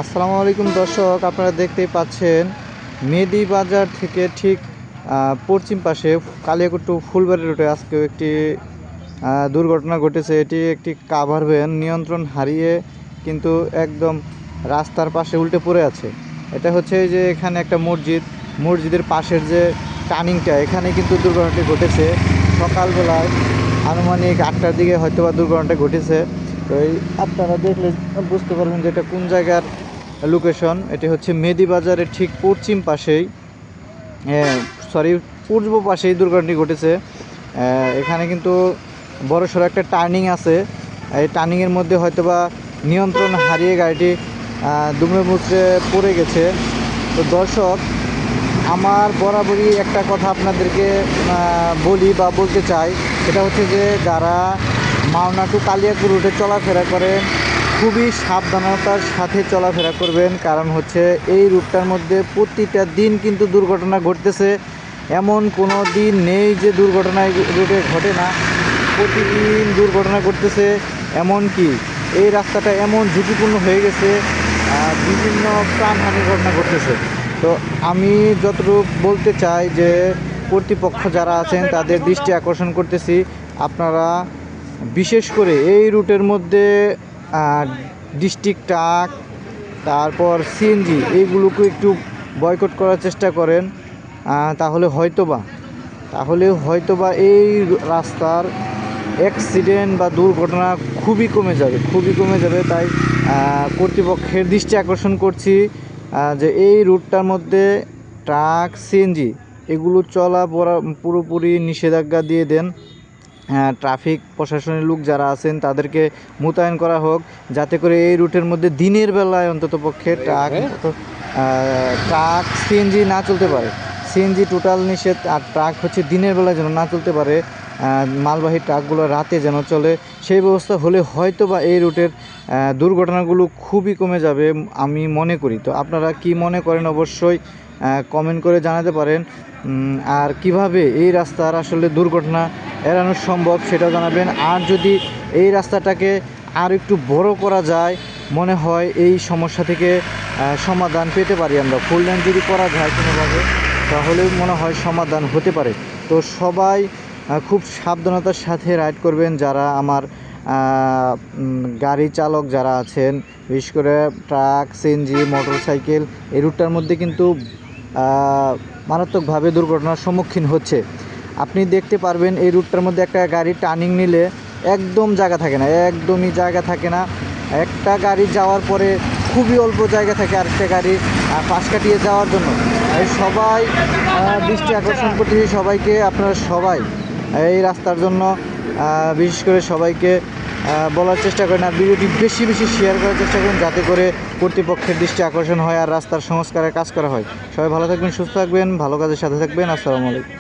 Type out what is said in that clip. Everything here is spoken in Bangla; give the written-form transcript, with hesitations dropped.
আসসালামু আলাইকুম দর্শক, আপনারা দেখতেই পাচ্ছেন মেদি বাজার থেকে ঠিক পশ্চিম পাশে কালিয়াকৈর ফুলবাড়ি রোডে আজকেও একটি দুর্ঘটনা ঘটেছে। এটি একটি কাভার ভ্যান নিয়ন্ত্রণ হারিয়ে কিন্তু একদম রাস্তার পাশে উল্টে পড়ে আছে। এটা হচ্ছে যে এখানে একটা মসজিদের পাশের যে টার্নিংটা, এখানে কিন্তু দুর্ঘটনাটি ঘটেছে সকালবেলায় আনুমানিক 8টার দিকে হয়তোবা দুর্ঘটনাটা ঘটেছে। তো এই আপনারা দেখলে বুঝতে পারবেন যে এটা কোন জায়গার লোকেশন। এটি হচ্ছে মেদি বাজারের ঠিক পশ্চিম পাশেই পূর্ব পাশেই দুর্ঘটনাটি ঘটেছে। এখানে কিন্তু বড়সড় একটা টার্নিং আছে। এই টার্নিংয়ের মধ্যে হয়তোবা নিয়ন্ত্রণ হারিয়ে গাড়িটি দুমড়ে মুচড়ে পড়ে গেছে। তো দর্শক, আমার বরাবরই একটা কথা আপনাদেরকে বলি বা বলতে চাই, সেটা হচ্ছে যে যারা মাওনা টু কালিয়াকৈর রুটে চলাফেরা করেন খুবই সাবধানতার সাথে চলাফেরা করবেন। কারণ হচ্ছে এই রুটটার মধ্যে প্রতিটা দিন কিন্তু দুর্ঘটনা ঘটতেছে। এমন কোনো দিন নেই যে দুর্ঘটনা এই রুটে ঘটে না, প্রতিদিন দুর্ঘটনা ঘটতেছে। এমনকি এই রাস্তাটা এমন ঝুঁকিপূর্ণ হয়ে গেছে, বিভিন্ন প্রাণহানির ঘটনা ঘটতেছে। তো আমি যতটুকু বলতে চাই যে কর্তৃপক্ষ যারা আছেন তাদের দৃষ্টি আকর্ষণ করতেছি, আপনারা বিশেষ করে এই রুটের মধ্যে ডিস্ট্রিক্ট ট্রাক, তারপর সিএনজি, এইগুলোকে একটু বয়কট করার চেষ্টা করেন। তাহলে হয়তোবা এই রাস্তার অ্যাক্সিডেন্ট বা দুর্ঘটনা খুবই কমে যাবে। তাই কর্তৃপক্ষের দৃষ্টি আকর্ষণ করছি যে এই রুটটার মধ্যে ট্রাক, সিএনজি এগুলো চলা পুরোপুরি নিষেধাজ্ঞা দিয়ে দেন। ট্রাফিক প্রশাসনের লোক যারা আছেন তাদেরকে মোতায়েন করা হোক, যাতে করে এই রুটের মধ্যে দিনের বেলায় অন্ততপক্ষে ট্রাক সিএনজি না চলতে পারে। সিএনজি টোটাল নিষেধ, আর ট্রাক হচ্ছে দিনের বেলায় যেন না চলতে পারে। মালবাহী ট্রাকগুলো রাতে যেন চলে। সেই ব্যবস্থা হলে হয়তো বা এই রুটের দুর্ঘটনাগুলো খুবই কমে যাবে আমি মনে করি। তো আপনারা কি মনে করেন অবশ্যই কমেন্ট করে জানাতে পারেন। আর কিভাবে এই রাস্তার আসলে দুর্ঘটনা এড়ানো সম্ভব সেটাও জানাবেন। আর যদি এই রাস্তাটাকে আর একটু বড় করা যায়, মনে হয় এই সমস্যা থেকে সমাধান পেতে পারি আমরা। ফুল লাইন যদি করা যায় কোনোভাবে, তাহলে মনে হয় সমাধান হতে পারে। তো সবাই খুব সাবধানতার সাথে রাইড করবেন। যারা আমার গাড়ি চালক যারা আছেন, বিশেষ করে ট্রাক, সিএনজি, মোটরসাইকেল, এই রুটটার মধ্যে কিন্তু মারাত্মকভাবে দুর্ঘটনার সম্মুখীন হচ্ছে। আপনি দেখতে পারবেন এই রুটটার মধ্যে একটা গাড়ি টার্নিং নিলে একদমই জায়গা থাকে না। একটা গাড়ি যাওয়ার পরে খুবই অল্প জায়গা থাকে আরেকটা গাড়ি পাশ কাটিয়ে যাওয়ার জন্য। সবাই দৃষ্টি আকর্ষণ করতেছি সবাইকে, আপনারা সবাই এই রাস্তার জন্য বিশেষ করে সবাইকে বলার চেষ্টা করেন, আর ভিডিওটি বেশি শেয়ার করার চেষ্টা করেন, যাতে করে কর্তৃপক্ষের দৃষ্টি আকর্ষণ হয় আর রাস্তার সংস্কারের কাজ করা হয়। সবাই ভালো থাকবেন, সুস্থ থাকবেন, ভালো কাজের সাথে থাকবেন। আসসালামু আলাইকুম।